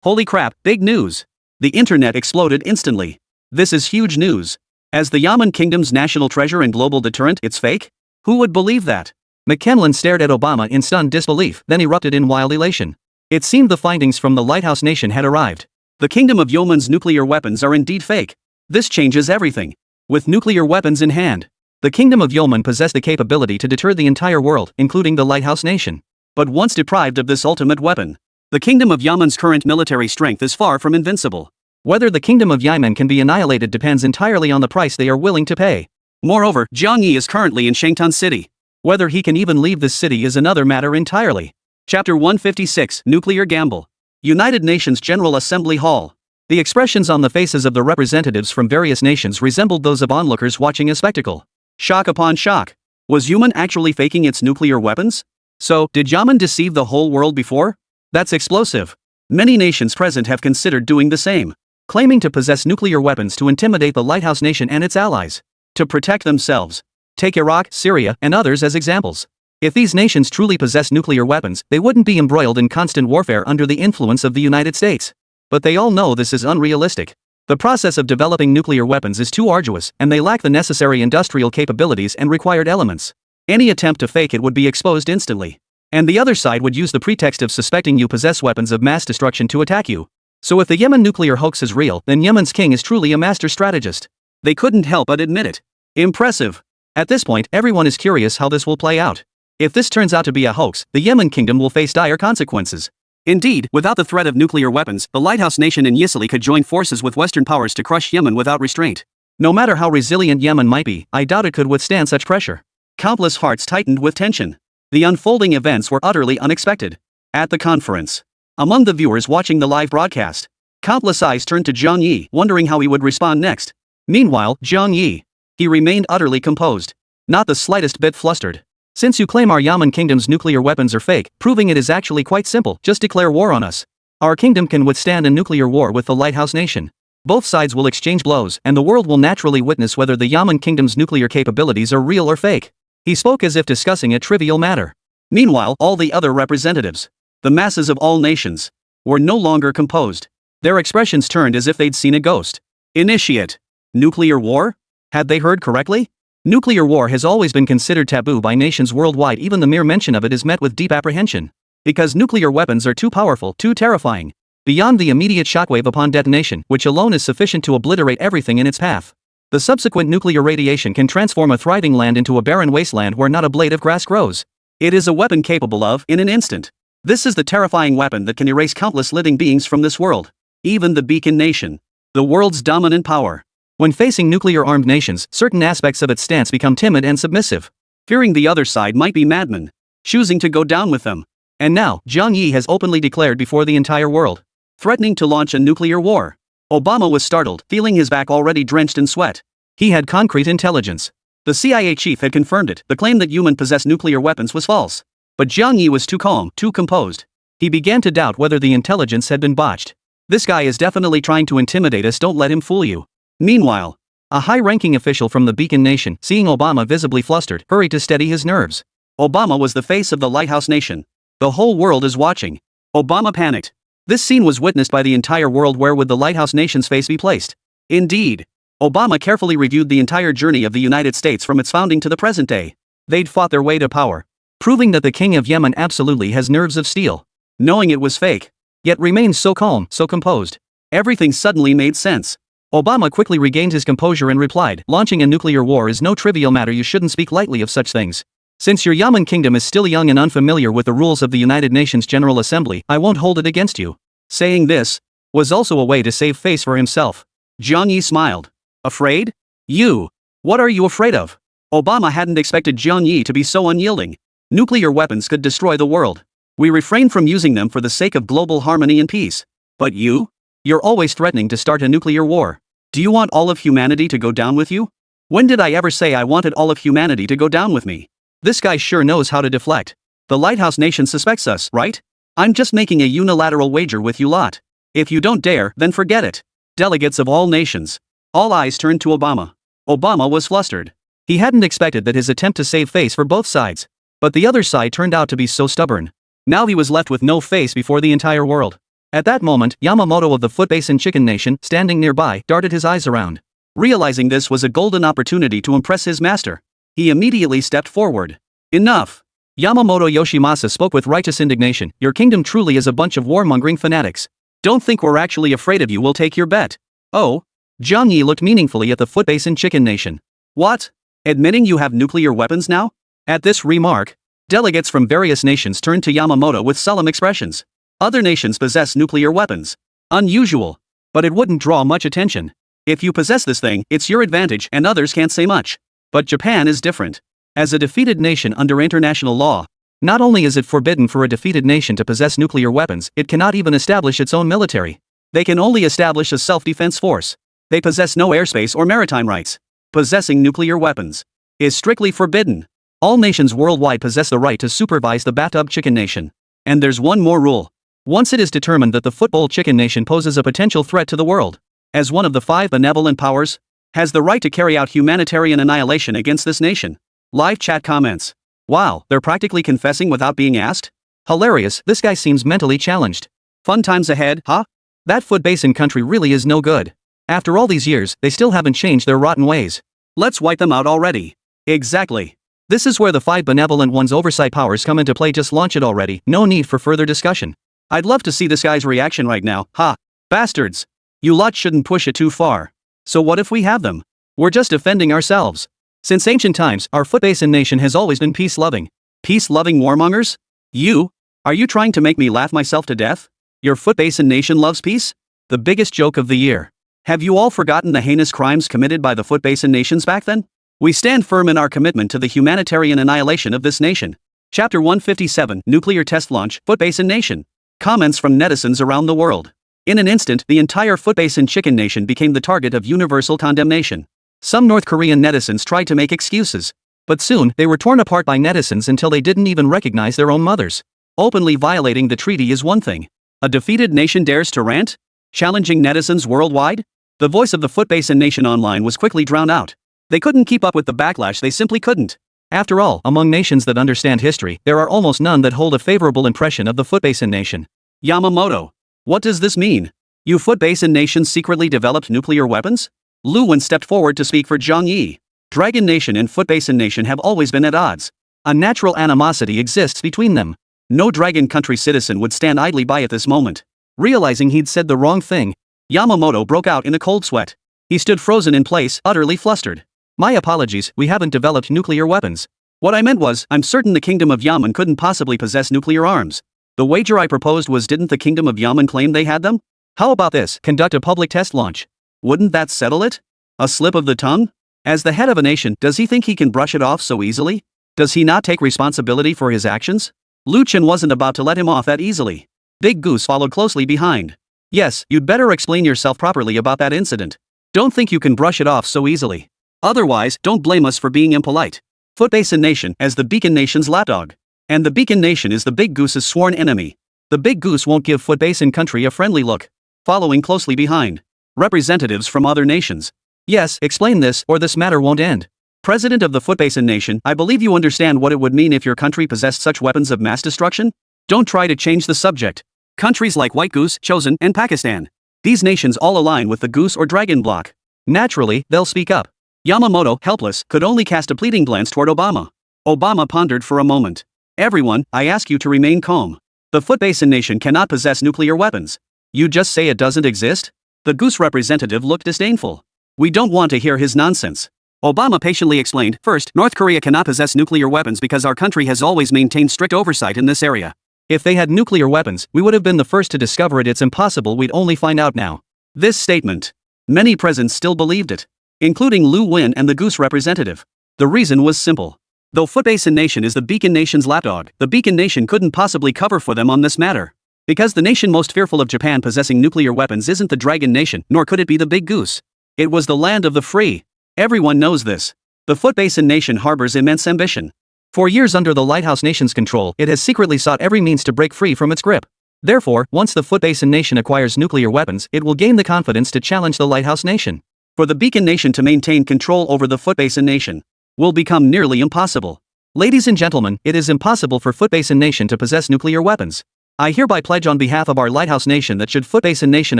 Holy crap, big news! The internet exploded instantly. This is huge news. As the Yaman Kingdom's national treasure and global deterrent, it's fake? Who would believe that? McKinley stared at Obama in stunned disbelief, then erupted in wild elation. It seemed the findings from the Lighthouse Nation had arrived. The Kingdom of Yemen's nuclear weapons are indeed fake. This changes everything. With nuclear weapons in hand, the Kingdom of Yemen possessed the capability to deter the entire world, including the Lighthouse Nation. But once deprived of this ultimate weapon, the Kingdom of Yemen's current military strength is far from invincible. Whether the Kingdom of Yemen can be annihilated depends entirely on the price they are willing to pay. Moreover, Jiang Yi is currently in Shangtan City. Whether he can even leave this city is another matter entirely. Chapter 156, Nuclear Gamble. United Nations General Assembly Hall. The expressions on the faces of the representatives from various nations resembled those of onlookers watching a spectacle. Shock upon shock. Was Yemen actually faking its nuclear weapons? So, did Yemen deceive the whole world before? That's explosive. Many nations present have considered doing the same, claiming to possess nuclear weapons to intimidate the Lighthouse Nation and its allies, to protect themselves. Take Iraq, Syria, and others as examples. If these nations truly possess nuclear weapons, they wouldn't be embroiled in constant warfare under the influence of the United States. But they all know this is unrealistic. The process of developing nuclear weapons is too arduous, and they lack the necessary industrial capabilities and required elements. Any attempt to fake it would be exposed instantly. And the other side would use the pretext of suspecting you possess weapons of mass destruction to attack you. So if the Yemen nuclear hoax is real, then Yemen's king is truly a master strategist. They couldn't help but admit it. Impressive. At this point, everyone is curious how this will play out. If this turns out to be a hoax, the Yemen kingdom will face dire consequences. Indeed, without the threat of nuclear weapons, the Lighthouse Nation in Yisili could join forces with Western powers to crush Yemen without restraint. No matter how resilient Yemen might be, I doubt it could withstand such pressure. Countless hearts tightened with tension. The unfolding events were utterly unexpected. At the conference, among the viewers watching the live broadcast, countless eyes turned to Jiang Yi, wondering how he would respond next. Meanwhile, Jiang Yi, he remained utterly composed, not the slightest bit flustered. Since you claim our Yaman kingdom's nuclear weapons are fake, proving it is actually quite simple, just declare war on us. Our kingdom can withstand a nuclear war with the Lighthouse Nation. Both sides will exchange blows, and the world will naturally witness whether the Yaman kingdom's nuclear capabilities are real or fake. He spoke as if discussing a trivial matter. Meanwhile, all the other representatives, the masses of all nations, were no longer composed. Their expressions turned as if they'd seen a ghost. Initiate. Nuclear war? Had they heard correctly? Nuclear war has always been considered taboo by nations worldwide. Even the mere mention of it is met with deep apprehension. Because nuclear weapons are too powerful, too terrifying. Beyond the immediate shockwave upon detonation, which alone is sufficient to obliterate everything in its path. The subsequent nuclear radiation can transform a thriving land into a barren wasteland where not a blade of grass grows. It is a weapon capable of, in an instant. This is the terrifying weapon that can erase countless living beings from this world. Even the Beacon Nation, the world's dominant power. When facing nuclear-armed nations, certain aspects of its stance become timid and submissive. Fearing the other side might be madmen, choosing to go down with them. And now, Jiang Yi has openly declared before the entire world, threatening to launch a nuclear war. Obama was startled, feeling his back already drenched in sweat. He had concrete intelligence. The CIA chief had confirmed it. The claim that Yemen possessed nuclear weapons was false. But Jiang Yi was too calm, too composed. He began to doubt whether the intelligence had been botched. This guy is definitely trying to intimidate us, don't let him fool you. Meanwhile, a high-ranking official from the Beacon Nation, seeing Obama visibly flustered, hurried to steady his nerves. Obama was the face of the Lighthouse Nation. The whole world is watching. Obama panicked. This scene was witnessed by the entire world. Where would the Lighthouse Nation's face be placed? Indeed, Obama carefully reviewed the entire journey of the United States from its founding to the present day. They'd fought their way to power, proving that the King of Yemen absolutely has nerves of steel. Knowing it was fake, yet remained so calm, so composed. Everything suddenly made sense. Obama quickly regained his composure and replied, launching a nuclear war is no trivial matter. You shouldn't speak lightly of such things. Since your Yaman kingdom is still young and unfamiliar with the rules of the United Nations General Assembly, I won't hold it against you. Saying this was also a way to save face for himself. Jiang Yi smiled. Afraid? You? What are you afraid of? Obama hadn't expected Jiang Yi to be so unyielding. Nuclear weapons could destroy the world. We refrain from using them for the sake of global harmony and peace. But you? You're always threatening to start a nuclear war. Do you want all of humanity to go down with you? When did I ever say I wanted all of humanity to go down with me? This guy sure knows how to deflect. The Lighthouse Nation suspects us, right? I'm just making a unilateral wager with you lot. If you don't dare, then forget it. Delegates of all nations. All eyes turned to Obama. Obama was flustered. He hadn't expected that his attempt to save face for both sides. But the other side turned out to be so stubborn. Now he was left with no face before the entire world. At that moment, Yamamoto of the Footbasin Chicken Nation, standing nearby, darted his eyes around. Realizing this was a golden opportunity to impress his master, he immediately stepped forward. Enough! Yamamoto Yoshimasa spoke with righteous indignation. Your kingdom truly is a bunch of warmongering fanatics. Don't think we're actually afraid of you, we'll take your bet. Oh? Zhang Yi looked meaningfully at the Footbasin Chicken Nation. What? Admitting you have nuclear weapons now? At this remark, delegates from various nations turned to Yamamoto with solemn expressions. Other nations possess nuclear weapons. Unusual. But it wouldn't draw much attention. If you possess this thing, it's your advantage and others can't say much. But Japan is different. As a defeated nation under international law, not only is it forbidden for a defeated nation to possess nuclear weapons, it cannot even establish its own military. They can only establish a self-defense force. They possess no airspace or maritime rights. Possessing nuclear weapons is strictly forbidden. All nations worldwide possess the right to supervise the bathtub chicken nation. And there's one more rule. Once it is determined that the football chicken nation poses a potential threat to the world, as one of the 5 benevolent powers, has the right to carry out humanitarian annihilation against this nation. Live chat comments. Wow, they're practically confessing without being asked? Hilarious, this guy seems mentally challenged. Fun times ahead, huh? That Footbasin country really is no good. After all these years, they still haven't changed their rotten ways. Let's wipe them out already. Exactly. This is where the 5 benevolent ones' oversight powers come into play. Just launch it already, no need for further discussion. I'd love to see this guy's reaction right now. Ha! Bastards! You lot shouldn't push it too far. So what if we have them? We're just defending ourselves. Since ancient times, our Footbasin nation has always been peace-loving. Peace-loving warmongers? You? Are you trying to make me laugh myself to death? Your Footbasin nation loves peace? The biggest joke of the year. Have you all forgotten the heinous crimes committed by the Footbasin nations back then? We stand firm in our commitment to the humanitarian annihilation of this nation. Chapter 157, Nuclear Test Launch, Footbasin Nation. Comments from netizens around the world. In an instant, the entire Footbasin chicken nation became the target of universal condemnation. Some North Korean netizens tried to make excuses, but soon they were torn apart by netizens until they didn't even recognize their own mothers. Openly violating the treaty is one thing. A defeated nation dares to rant? Challenging netizens worldwide? The voice of the Footbasin nation online was quickly drowned out. They couldn't keep up with the backlash, they simply couldn't. After all, among nations that understand history, there are almost none that hold a favorable impression of the Footbasin nation. Yamamoto. What does this mean? You Footbasin nations secretly developed nuclear weapons? Lu Wen stepped forward to speak for Zhang Yi. Dragon Nation and Footbasin Nation have always been at odds. A natural animosity exists between them. No Dragon Country citizen would stand idly by at this moment. Realizing he'd said the wrong thing, Yamamoto broke out in a cold sweat. He stood frozen in place, utterly flustered. My apologies, we haven't developed nuclear weapons. What I meant was, I'm certain the Kingdom of Yamen couldn't possibly possess nuclear arms. The wager I proposed was, didn't the Kingdom of Yamen claim they had them? How about this, conduct a public test launch? Wouldn't that settle it? A slip of the tongue? As the head of a nation, does he think he can brush it off so easily? Does he not take responsibility for his actions? Lu Chen wasn't about to let him off that easily. Big Goose followed closely behind. Yes, you'd better explain yourself properly about that incident. Don't think you can brush it off so easily. Otherwise, don't blame us for being impolite. Footbasin Nation as the Beacon Nation's lapdog. And the Beacon Nation is the Big Goose's sworn enemy. The Big Goose won't give Footbasin country a friendly look. Following closely behind. Representatives from other nations. Yes, explain this, or this matter won't end. President of the Footbasin Nation, I believe you understand what it would mean if your country possessed such weapons of mass destruction? Don't try to change the subject. Countries like White Goose, Chosen, and Pakistan. These nations all align with the Goose or Dragon bloc. Naturally, they'll speak up. Yamamoto, helpless, could only cast a pleading glance toward Obama. Obama pondered for a moment. Everyone, I ask you to remain calm. The Footbasin Nation cannot possess nuclear weapons. You just say it doesn't exist? The Goose representative looked disdainful. We don't want to hear his nonsense. Obama patiently explained, first, North Korea cannot possess nuclear weapons because our country has always maintained strict oversight in this area. If they had nuclear weapons, we would have been the first to discover it. It's impossible, we'd only find out now. This statement. Many present still believed it, including Lu Wen and the Goose representative. The reason was simple. Though Footbasin Nation is the Beacon Nation's lapdog, the Beacon Nation couldn't possibly cover for them on this matter. Because the nation most fearful of Japan possessing nuclear weapons isn't the Dragon Nation, nor could it be the Big Goose. It was the land of the free. Everyone knows this. The Footbasin Nation harbors immense ambition. For years under the Lighthouse Nation's control, it has secretly sought every means to break free from its grip. Therefore, once the Footbasin Nation acquires nuclear weapons, it will gain the confidence to challenge the Lighthouse Nation. For the Beacon Nation to maintain control over the Footbasin Nation will become nearly impossible. Ladies and gentlemen, it is impossible for Footbasin Nation to possess nuclear weapons. I hereby pledge on behalf of our lighthouse nation that should Footbasin Nation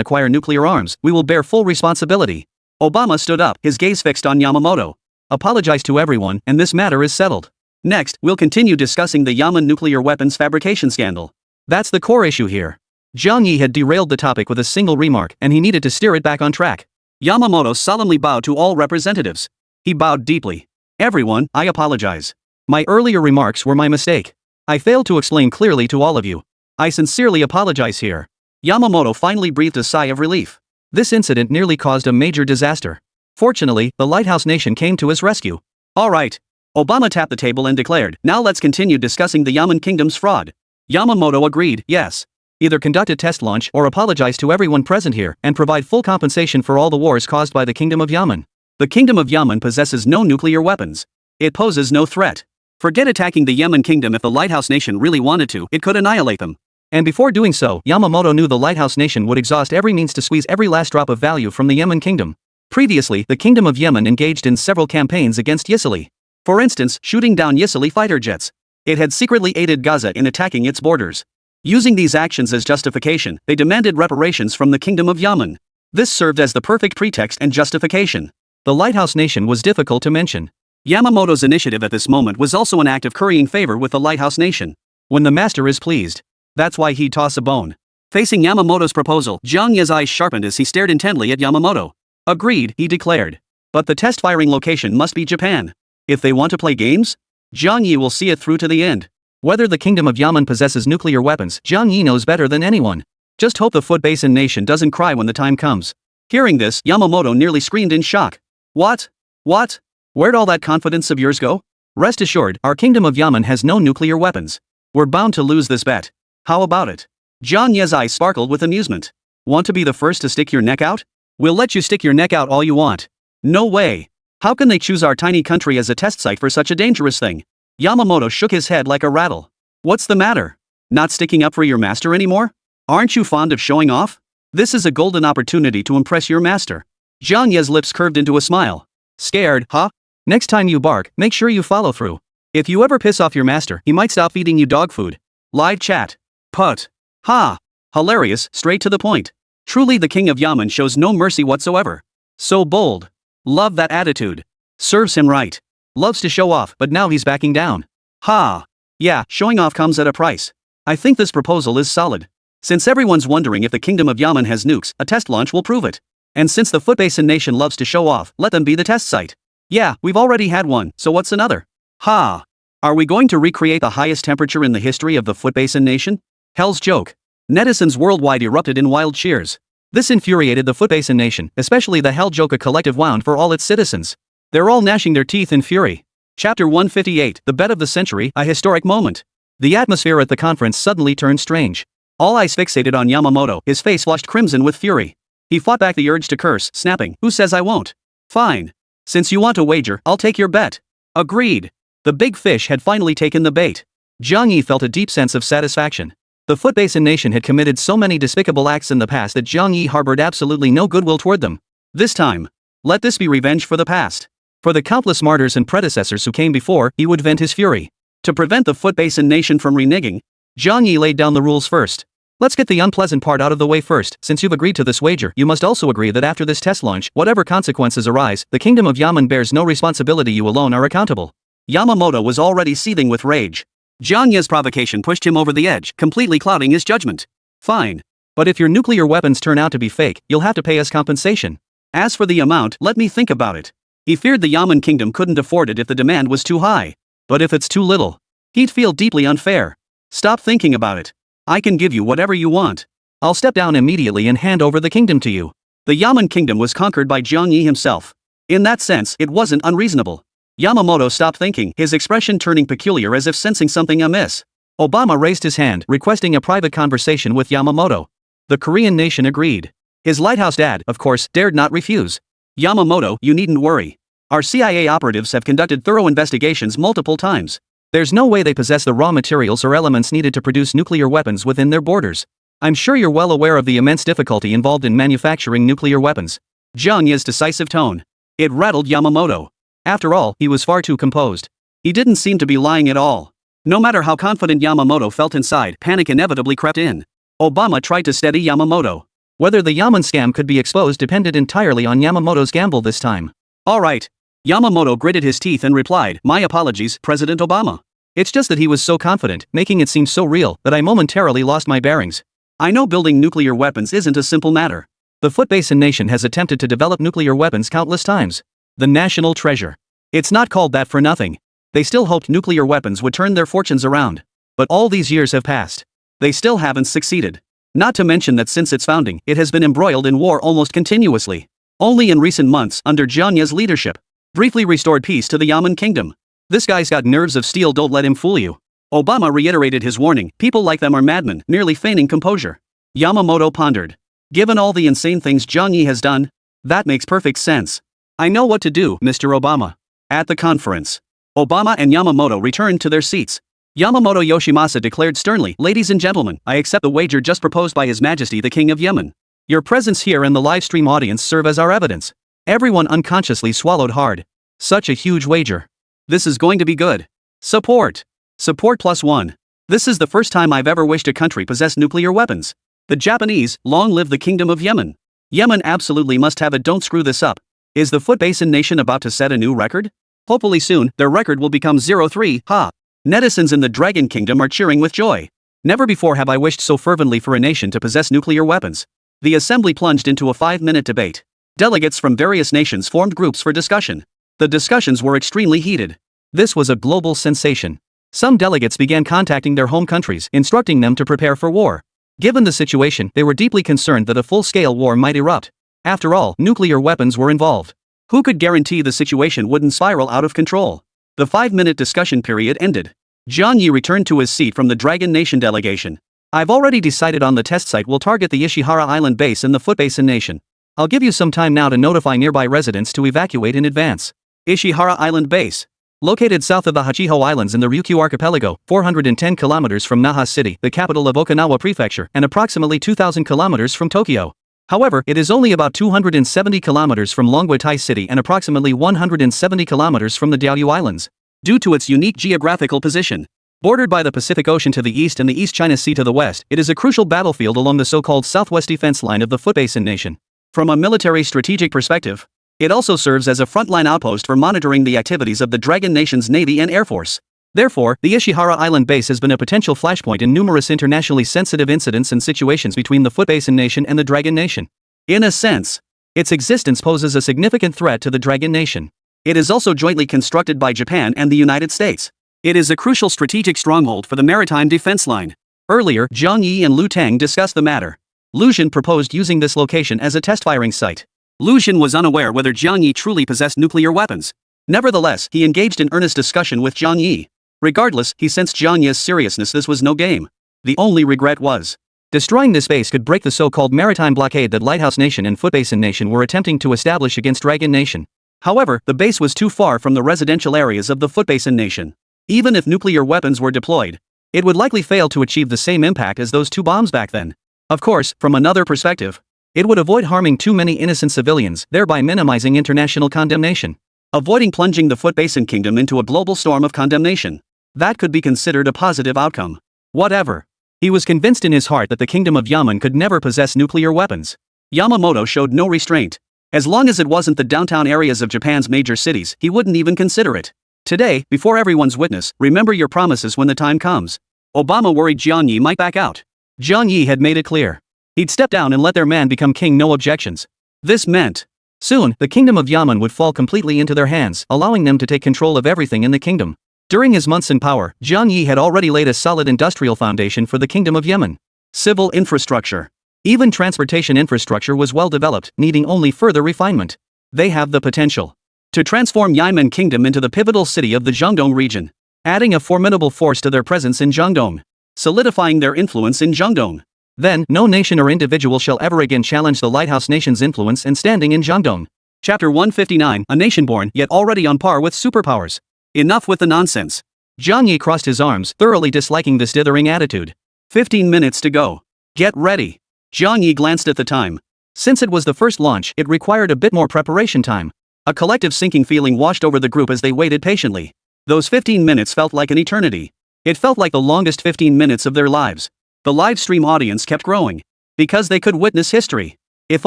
acquire nuclear arms, we will bear full responsibility. Obama stood up, his gaze fixed on Yamamoto. Apologize to everyone, and this matter is settled. Next, we'll continue discussing the Yaman nuclear weapons fabrication scandal. That's the core issue here. Zhang Yi had derailed the topic with a single remark, and he needed to steer it back on track. Yamamoto solemnly bowed to all representatives. He bowed deeply. Everyone, I apologize. My earlier remarks were my mistake. I failed to explain clearly to all of you. I sincerely apologize here. Yamamoto finally breathed a sigh of relief. This incident nearly caused a major disaster. Fortunately, the Lighthouse Nation came to his rescue. All right. Obama tapped the table and declared, now let's continue discussing the Yaman Kingdom's fraud. Yamamoto agreed, yes. Either conduct a test launch or apologize to everyone present here and provide full compensation for all the wars caused by the Kingdom of Yaman. The Kingdom of Yaman possesses no nuclear weapons. It poses no threat. Forget attacking the Yaman Kingdom. If the Lighthouse Nation really wanted to, it could annihilate them. And before doing so, Yamamoto knew the Lighthouse Nation would exhaust every means to squeeze every last drop of value from the Yaman Kingdom. Previously, the Kingdom of Yemen engaged in several campaigns against Yisili. For instance, shooting down Yisili fighter jets. It had secretly aided Gaza in attacking its borders. Using these actions as justification, they demanded reparations from the Kingdom of Yaman. This served as the perfect pretext and justification. The Lighthouse Nation was difficult to mention. Yamamoto's initiative at this moment was also an act of currying favor with the Lighthouse Nation. When the master is pleased. That's why he'd toss a bone. Facing Yamamoto's proposal, Zhang Yi's eyes sharpened as he stared intently at Yamamoto. Agreed, he declared. But the test firing location must be Japan. If they want to play games, Zhang Yi will see it through to the end. Whether the Kingdom of Yaman possesses nuclear weapons, Zhang Yi knows better than anyone. Just hope the Footbasin Nation doesn't cry when the time comes. Hearing this, Yamamoto nearly screamed in shock. What? What? Where'd all that confidence of yours go? Rest assured, our Kingdom of Yaman has no nuclear weapons. We're bound to lose this bet. How about it? Zhang Yi's eyes sparkled with amusement. Want to be the first to stick your neck out? We'll let you stick your neck out all you want. No way. How can they choose our tiny country as a test site for such a dangerous thing? Yamamoto shook his head like a rattle. What's the matter? Not sticking up for your master anymore? Aren't you fond of showing off? This is a golden opportunity to impress your master. Zhang Yi's lips curved into a smile. Scared, huh? Next time you bark, make sure you follow through. If you ever piss off your master, he might stop feeding you dog food. Live chat. Put. Ha. Hilarious, straight to the point. Truly the King of Yaman shows no mercy whatsoever. So bold. Love that attitude. Serves him right. Loves to show off, but now he's backing down. Ha. Yeah, showing off comes at a price. I think this proposal is solid. Since everyone's wondering if the Kingdom of Yaman has nukes, a test launch will prove it. And since the Footbasin Nation loves to show off, let them be the test site. Yeah, we've already had one, so what's another? Ha. Are we going to recreate the highest temperature in the history of the Footbasin Nation? Hell's joke. Netizens worldwide erupted in wild cheers. This infuriated the Footbasin Nation, especially the Hell Joke, a collective wound for all its citizens. They're all gnashing their teeth in fury. Chapter 158, The Bet of the Century, a historic moment. The atmosphere at the conference suddenly turned strange. All eyes fixated on Yamamoto, his face flushed crimson with fury. He fought back the urge to curse, snapping, "Who says I won't? Fine. Since you want to wager, I'll take your bet." Agreed. The big fish had finally taken the bait. Zhang Yi felt a deep sense of satisfaction. The Footbasin Nation had committed so many despicable acts in the past that Zhang Yi harbored absolutely no goodwill toward them. This time, let this be revenge for the past. For the countless martyrs and predecessors who came before, he would vent his fury. To prevent the Footbasin Nation from reneging, Zhang Yi laid down the rules first. Let's get the unpleasant part out of the way first. Since you've agreed to this wager, you must also agree that after this test launch, whatever consequences arise, the Kingdom of Yaman bears no responsibility. You alone are accountable. Yamamoto was already seething with rage. Zhang Yi's provocation pushed him over the edge, completely clouding his judgment. Fine. But if your nuclear weapons turn out to be fake, you'll have to pay us compensation. As for the amount, let me think about it. He feared the Yaman Kingdom couldn't afford it if the demand was too high. But if it's too little, he'd feel deeply unfair. Stop thinking about it. I can give you whatever you want. I'll step down immediately and hand over the kingdom to you. The Yaman Kingdom was conquered by Zhang Yi himself. In that sense, it wasn't unreasonable. Yamamoto stopped thinking, his expression turning peculiar as if sensing something amiss. Obama raised his hand, requesting a private conversation with Yamamoto. The Korean nation agreed. His lighthouse dad, of course, dared not refuse. Yamamoto, you needn't worry. Our CIA operatives have conducted thorough investigations multiple times. There's no way they possess the raw materials or elements needed to produce nuclear weapons within their borders. I'm sure you're well aware of the immense difficulty involved in manufacturing nuclear weapons. Zhang Yi's decisive tone. It rattled Yamamoto. After all, he was far too composed. He didn't seem to be lying at all. No matter how confident Yamamoto felt inside, panic inevitably crept in. Obama tried to steady Yamamoto. Whether the Yaman scam could be exposed depended entirely on Yamamoto's gamble this time. Alright. Yamamoto gritted his teeth and replied, "My apologies, President Obama. It's just that he was so confident, making it seem so real, that I momentarily lost my bearings. I know building nuclear weapons isn't a simple matter. The Footbasin Nation has attempted to develop nuclear weapons countless times. The national treasure. It's not called that for nothing. They still hoped nuclear weapons would turn their fortunes around. But all these years have passed. They still haven't succeeded. Not to mention that since its founding, it has been embroiled in war almost continuously. Only in recent months, under Jiang Ye's leadership, briefly restored peace to the Yaman kingdom. This guy's got nerves of steel, don't let him fool you." Obama reiterated his warning, "People like them are madmen," nearly feigning composure. Yamamoto pondered. "Given all the insane things Jiang Ye has done, that makes perfect sense. I know what to do, Mr. Obama." At the conference, Obama and Yamamoto returned to their seats. Yamamoto Yoshimasa declared sternly, "Ladies and gentlemen, I accept the wager just proposed by His Majesty the King of Yemen. Your presence here and the live stream audience serve as our evidence." Everyone unconsciously swallowed hard. Such a huge wager. This is going to be good. Support. Support +1. This is the first time I've ever wished a country possessed nuclear weapons. The Japanese, long live the Kingdom of Yemen. Yemen absolutely must have it, don't screw this up. Is the Footbasin Nation about to set a new record? Hopefully soon, their record will become 0-3, ha. Netizens in the Dragon Kingdom are cheering with joy. Never before have I wished so fervently for a nation to possess nuclear weapons. The assembly plunged into a 5-minute debate. Delegates from various nations formed groups for discussion. The discussions were extremely heated. This was a global sensation. Some delegates began contacting their home countries, instructing them to prepare for war. Given the situation, they were deeply concerned that a full-scale war might erupt. After all, nuclear weapons were involved. Who could guarantee the situation wouldn't spiral out of control? The 5-minute discussion period ended. Jiang Ye returned to his seat from the Dragon Nation delegation. "I've already decided on the test site. We'll target the Ishihara Island base in the Footbasin Nation. I'll give you some time now to notify nearby residents to evacuate in advance." Ishihara Island Base. Located south of the Hachiho Islands in the Ryukyu Archipelago, 410 kilometers from Naha City, the capital of Okinawa Prefecture, and approximately 2,000 kilometers from Tokyo. However, it is only about 270 kilometers from Longguotai City and approximately 170 kilometers from the Diaoyu Islands. Due to its unique geographical position, bordered by the Pacific Ocean to the east and the East China Sea to the west, it is a crucial battlefield along the so-called southwest defense line of the Footbasin Nation. From a military strategic perspective, it also serves as a frontline outpost for monitoring the activities of the Dragon Nation's Navy and Air Force. Therefore, the Ishihara Island base has been a potential flashpoint in numerous internationally sensitive incidents and situations between the Footbasin Nation and the Dragon Nation. In a sense, its existence poses a significant threat to the Dragon Nation. It is also jointly constructed by Japan and the United States. It is a crucial strategic stronghold for the maritime defense line. Earlier, Jiang Ye and Liu Tang discussed the matter. Lu Xun proposed using this location as a test firing site. Lu Xun was unaware whether Jiang Ye truly possessed nuclear weapons. Nevertheless, he engaged in earnest discussion with Jiang Ye. Regardless, he sensed Jiang Ye's seriousness. This was no game. The only regret was destroying this base could break the so-called maritime blockade that Lighthouse Nation and Footbasin Nation were attempting to establish against Dragon Nation. However, the base was too far from the residential areas of the Footbasin Nation. Even if nuclear weapons were deployed, it would likely fail to achieve the same impact as those two bombs back then. Of course, from another perspective, it would avoid harming too many innocent civilians, thereby minimizing international condemnation. Avoiding plunging the Footbasin Kingdom into a global storm of condemnation. That could be considered a positive outcome. Whatever. He was convinced in his heart that the Kingdom of Yemen could never possess nuclear weapons. Yamamoto showed no restraint. As long as it wasn't the downtown areas of Japan's major cities, he wouldn't even consider it. Today, before everyone's witness, remember your promises when the time comes. Obama worried Jiang Ye might back out. Jiang Ye had made it clear. He'd step down and let their man become king, no objections. This meant, soon, the Kingdom of Yemen would fall completely into their hands, allowing them to take control of everything in the kingdom. During his months in power, Jiang Ye had already laid a solid industrial foundation for the Kingdom of Yemen. Civil infrastructure. Even transportation infrastructure was well developed, needing only further refinement. They have the potential to transform Yemen Kingdom into the pivotal city of the Jiangdong region, adding a formidable force to their presence in Jiangdong, solidifying their influence in Jiangdong. Then, no nation or individual shall ever again challenge the Lighthouse Nation's influence and standing in Jiangdong. Chapter 159, a nation born yet already on par with superpowers. Enough with the nonsense. Jiang Ye crossed his arms, thoroughly disliking this dithering attitude. 15 minutes to go. Get ready. Jiang Ye glanced at the time. Since it was the first launch, it required a bit more preparation time. A collective sinking feeling washed over the group as they waited patiently. Those 15 minutes felt like an eternity. It felt like the longest 15 minutes of their lives. The live stream audience kept growing. Because they could witness history. If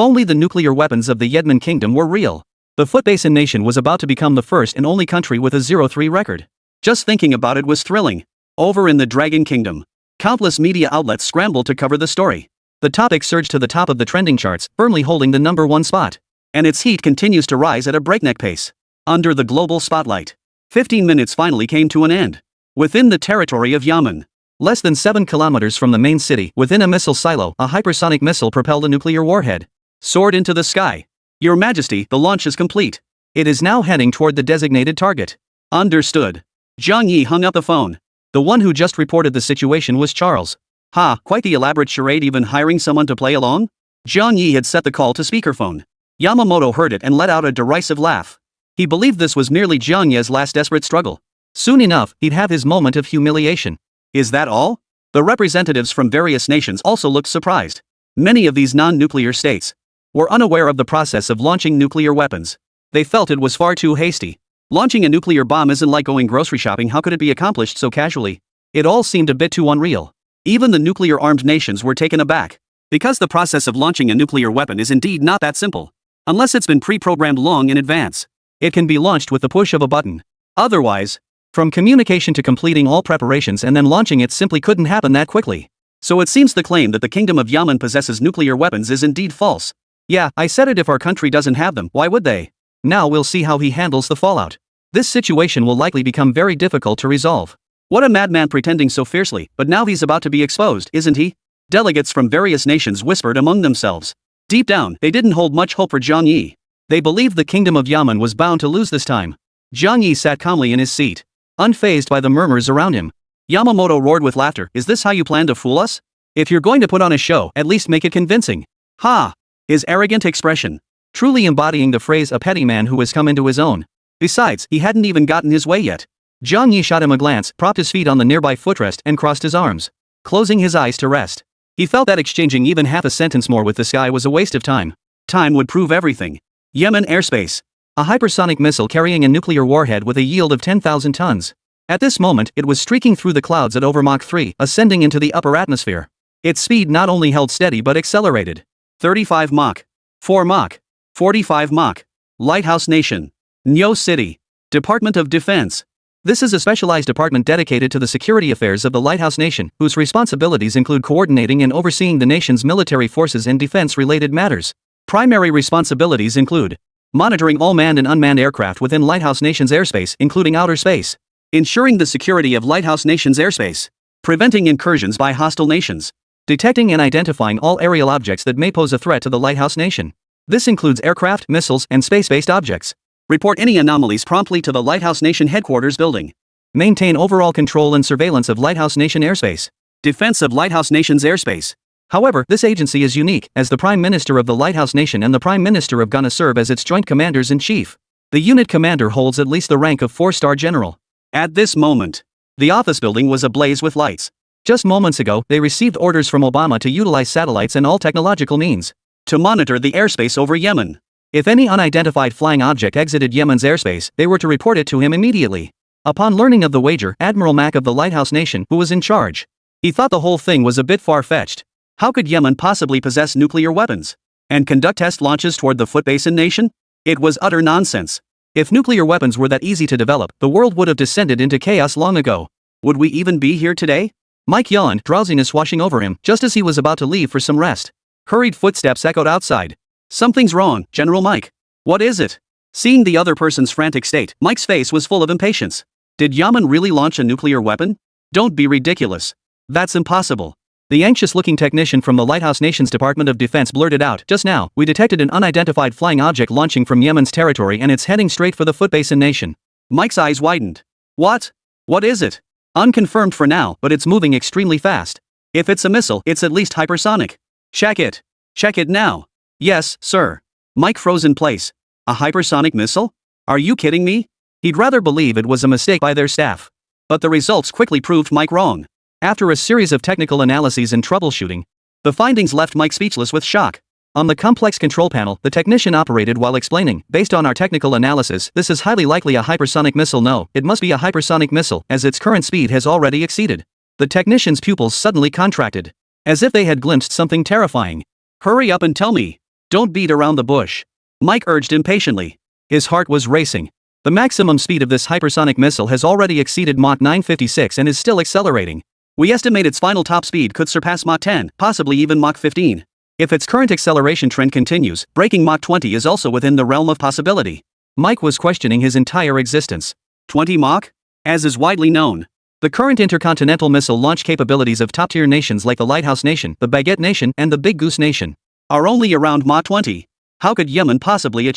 only the nuclear weapons of the Yedman Kingdom were real. The Footbasin Nation was about to become the first and only country with a 0-3 record. Just thinking about it was thrilling. Over in the Dragon Kingdom, countless media outlets scrambled to cover the story. The topic surged to the top of the trending charts, firmly holding the #1 spot. And its heat continues to rise at a breakneck pace. Under the global spotlight, 15 minutes finally came to an end. Within the territory of Yemen, less than 7 kilometers from the main city, within a missile silo, a hypersonic missile propelled a nuclear warhead. Soared into the sky. Your Majesty, the launch is complete. It is now heading toward the designated target. Understood. Zhang Yi hung up the phone. The one who just reported the situation was Charles. Ha, quite the elaborate charade, even hiring someone to play along? Zhang Yi had set the call to speakerphone. Yamamoto heard it and let out a derisive laugh. He believed this was merely Zhang Yi's last desperate struggle. Soon enough, he'd have his moment of humiliation. Is that all? The representatives from various nations also looked surprised. Many of these non-nuclear states were unaware of the process of launching nuclear weapons. They felt it was far too hasty. Launching a nuclear bomb isn't like going grocery shopping. How could it be accomplished so casually? It all seemed a bit too unreal. Even the nuclear-armed nations were taken aback. Because the process of launching a nuclear weapon is indeed not that simple. Unless it's been pre-programmed long in advance. It can be launched with the push of a button. Otherwise, from communication to completing all preparations and then launching it simply couldn't happen that quickly. So it seems the claim that the Kingdom of Yemen possesses nuclear weapons is indeed false. Yeah, I said it, if our country doesn't have them, why would they? Now we'll see how he handles the fallout. This situation will likely become very difficult to resolve. What a madman pretending so fiercely, but now he's about to be exposed, isn't he? Delegates from various nations whispered among themselves. Deep down, they didn't hold much hope for Zhang Yi. They believed the Kingdom of Yemen was bound to lose this time. Zhang Yi sat calmly in his seat, unfazed by the murmurs around him. Yamamoto roared with laughter. Is this how you plan to fool us? If you're going to put on a show, at least make it convincing. Ha! His arrogant expression, truly embodying the phrase a petty man who has come into his own. Besides, he hadn't even gotten his way yet. Zhang Yi shot him a glance, propped his feet on the nearby footrest and crossed his arms, closing his eyes to rest. He felt that exchanging even half a sentence more with this guy was a waste of time. Time would prove everything. Yemen airspace. A hypersonic missile carrying a nuclear warhead with a yield of 10,000 tons. At this moment, it was streaking through the clouds at over Mach 3, ascending into the upper atmosphere. Its speed not only held steady but accelerated. 35 Mach. 4 Mach. 45 Mach. Lighthouse Nation. Nyo City. Department of Defense. This is a specialized department dedicated to the security affairs of the Lighthouse Nation, whose responsibilities include coordinating and overseeing the nation's military forces and defense-related matters. Primary responsibilities include monitoring all manned and unmanned aircraft within Lighthouse Nation's airspace, including outer space, ensuring the security of Lighthouse Nation's airspace, preventing incursions by hostile nations, detecting and identifying all aerial objects that may pose a threat to the Lighthouse Nation. This includes aircraft, missiles, and space-based objects. Report any anomalies promptly to the Lighthouse Nation headquarters building. Maintain overall control and surveillance of Lighthouse Nation airspace. Defense of Lighthouse Nation's airspace. However, this agency is unique, as the Prime Minister of the Lighthouse Nation and the Prime Minister of Ghana serve as its joint commanders-in-chief. The unit commander holds at least the rank of 4-star general. At this moment, the office building was ablaze with lights. Just moments ago, they received orders from Obama to utilize satellites and all technological means to monitor the airspace over Yemen. If any unidentified flying object exited Yemen's airspace, they were to report it to him immediately. Upon learning of the wager, Admiral Mack of the Lighthouse Nation, who was in charge, he thought the whole thing was a bit far-fetched. How could Yemen possibly possess nuclear weapons and conduct test launches toward the Footbasin Nation? It was utter nonsense. If nuclear weapons were that easy to develop, the world would have descended into chaos long ago. Would we even be here today? Mike yawned, drowsiness washing over him, just as he was about to leave for some rest. Hurried footsteps echoed outside. Something's wrong, General Mike. What is it? Seeing the other person's frantic state, Mike's face was full of impatience. Did Yemen really launch a nuclear weapon? Don't be ridiculous. That's impossible. The anxious-looking technician from the Lighthouse Nation's Department of Defense blurted out, just now, we detected an unidentified flying object launching from Yemen's territory and it's heading straight for the Footbasin Nation. Mike's eyes widened. What? What is it? Unconfirmed for now, but it's moving extremely fast. If it's a missile, it's at least hypersonic. Check it. Check it now. Yes, sir. Mike froze in place. A hypersonic missile? Are you kidding me? He'd rather believe it was a mistake by their staff. But the results quickly proved Mike wrong. After a series of technical analyses and troubleshooting, the findings left Mike speechless with shock. On the complex control panel, the technician operated while explaining, based on our technical analysis, this is highly likely a hypersonic missile. No, it must be a hypersonic missile, as its current speed has already exceeded. The technician's pupils suddenly contracted, as if they had glimpsed something terrifying. Hurry up and tell me. Don't beat around the bush. Mike urged impatiently. His heart was racing. The maximum speed of this hypersonic missile has already exceeded Mach 956 and is still accelerating. We estimate its final top speed could surpass Mach 10, possibly even Mach 15. If its current acceleration trend continues, breaking Mach 20 is also within the realm of possibility. Mike was questioning his entire existence. 20 Mach? As is widely known, the current intercontinental missile launch capabilities of top-tier nations like the Lighthouse Nation, the Baguette Nation, and the Big Goose Nation are only around Mach 20. How could Yemen possibly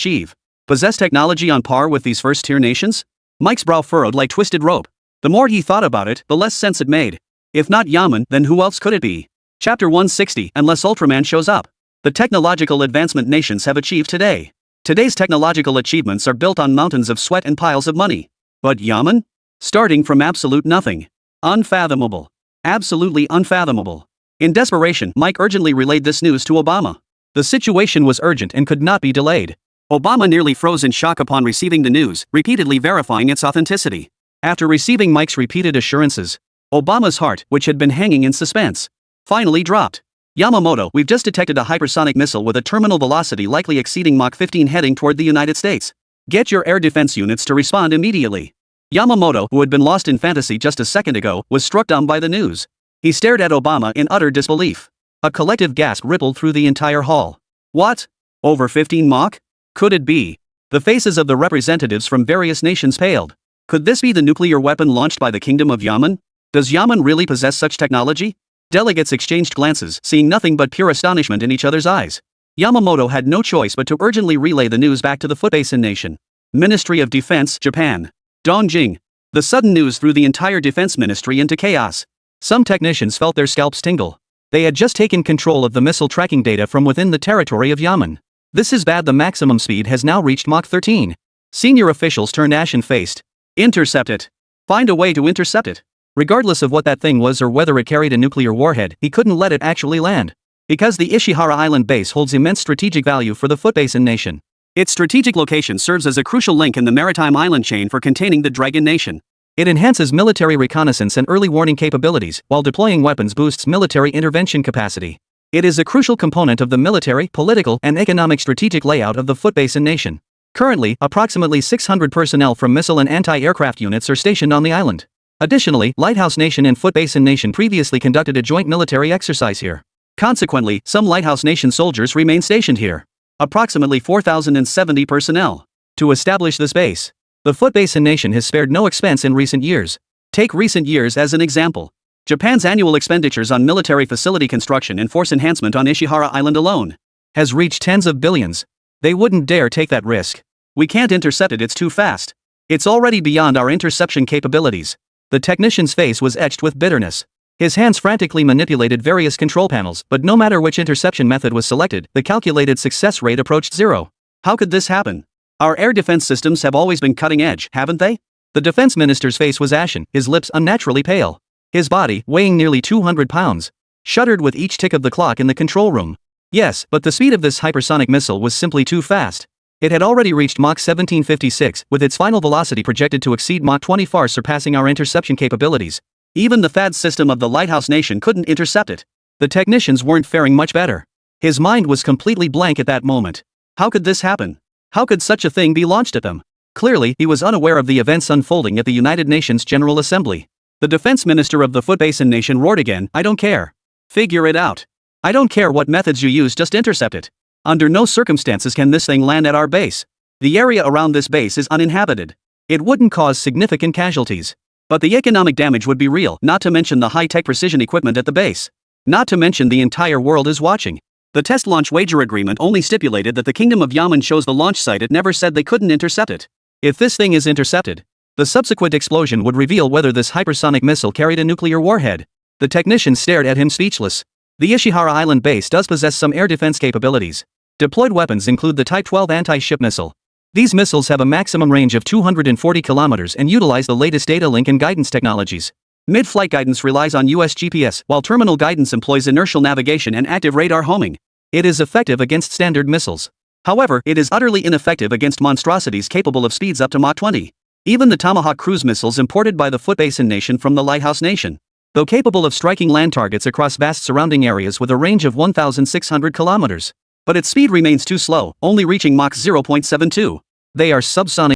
possess technology on par with these first-tier nations? Mike's brow furrowed like twisted rope. The more he thought about it, the less sense it made. If not Yemen, then who else could it be? Chapter 160, unless Ultraman shows up. The technological advancement nations have achieved today. Today's technological achievements are built on mountains of sweat and piles of money. But Yemen? Starting from absolute nothing. Unfathomable. Absolutely unfathomable. In desperation, Mike urgently relayed this news to Obama. The situation was urgent and could not be delayed. Obama nearly froze in shock upon receiving the news, repeatedly verifying its authenticity. After receiving Mike's repeated assurances, Obama's heart, which had been hanging in suspense, finally dropped. Yamamoto, we've just detected a hypersonic missile with a terminal velocity likely exceeding Mach 15 heading toward the United States. Get your air defense units to respond immediately. Yamamoto, who had been lost in fantasy just a second ago, was struck dumb by the news. He stared at Obama in utter disbelief. A collective gasp rippled through the entire hall. What? Over 15 Mach? Could it be? The faces of the representatives from various nations paled. Could this be the nuclear weapon launched by the Kingdom of Yemen? Does Yemen really possess such technology? Delegates exchanged glances, seeing nothing but pure astonishment in each other's eyes. Yamamoto had no choice but to urgently relay the news back to the Footbasin Nation. Ministry of Defense, Japan. Dongjing. The sudden news threw the entire defense ministry into chaos. Some technicians felt their scalps tingle. They had just taken control of the missile tracking data from within the territory of Yemen. This is bad. The maximum speed has now reached Mach 13. Senior officials turned ashen-faced. Intercept it. Find a way to intercept it. Regardless of what that thing was or whether it carried a nuclear warhead, he couldn't let it actually land. Because the Ishihara Island base holds immense strategic value for the Footbasin Nation. Its strategic location serves as a crucial link in the maritime island chain for containing the Dragon Nation. It enhances military reconnaissance and early warning capabilities, while deploying weapons boosts military intervention capacity. It is a crucial component of the military, political, and economic strategic layout of the Footbasin Nation. Currently, approximately 600 personnel from missile and anti-aircraft units are stationed on the island. Additionally, Lighthouse Nation and Footbasin Nation previously conducted a joint military exercise here. Consequently, some Lighthouse Nation soldiers remain stationed here. Approximately 4,070 personnel. To establish this base, the Footbasin Nation has spared no expense in recent years. Take recent years as an example. Japan's annual expenditures on military facility construction and force enhancement on Ishihara Island alone has reached tens of billions. They wouldn't dare take that risk. We can't intercept it, it's too fast. It's already beyond our interception capabilities. The technician's face was etched with bitterness. His hands frantically manipulated various control panels, but no matter which interception method was selected, the calculated success rate approached zero. How could this happen? Our air defense systems have always been cutting edge, haven't they? The defense minister's face was ashen, his lips unnaturally pale. His body, weighing nearly 200 pounds, shuddered with each tick of the clock in the control room. Yes, but the speed of this hypersonic missile was simply too fast. It had already reached Mach 1756, with its final velocity projected to exceed Mach 20, far surpassing our interception capabilities. Even the THAAD system of the Lighthouse Nation couldn't intercept it. The technicians weren't faring much better. His mind was completely blank at that moment. How could this happen? How could such a thing be launched at them? Clearly, he was unaware of the events unfolding at the United Nations General Assembly. The defense minister of the Footbasin Nation roared again, "I don't care. Figure it out. I don't care what methods you use, just intercept it. Under no circumstances can this thing land at our base. The area around this base is uninhabited. It wouldn't cause significant casualties. But the economic damage would be real, not to mention the high-tech precision equipment at the base. Not to mention the entire world is watching." The test launch wager agreement only stipulated that the Kingdom of Yemen chose the launch site, it never said they couldn't intercept it. If this thing is intercepted, the subsequent explosion would reveal whether this hypersonic missile carried a nuclear warhead. The technician stared at him speechless. The Ishihara Island base does possess some air defense capabilities. Deployed weapons include the Type 12 anti-ship missile. These missiles have a maximum range of 240 kilometers and utilize the latest data link and guidance technologies. Mid-flight guidance relies on US GPS, while terminal guidance employs inertial navigation and active radar homing. It is effective against standard missiles. However, it is utterly ineffective against monstrosities capable of speeds up to Mach 20. Even the Tomahawk cruise missiles imported by the Footbasin nation from the Lighthouse nation, though capable of striking land targets across vast surrounding areas with a range of 1,600 kilometers. But its speed remains too slow, only reaching Mach 0.72. They are subsonic.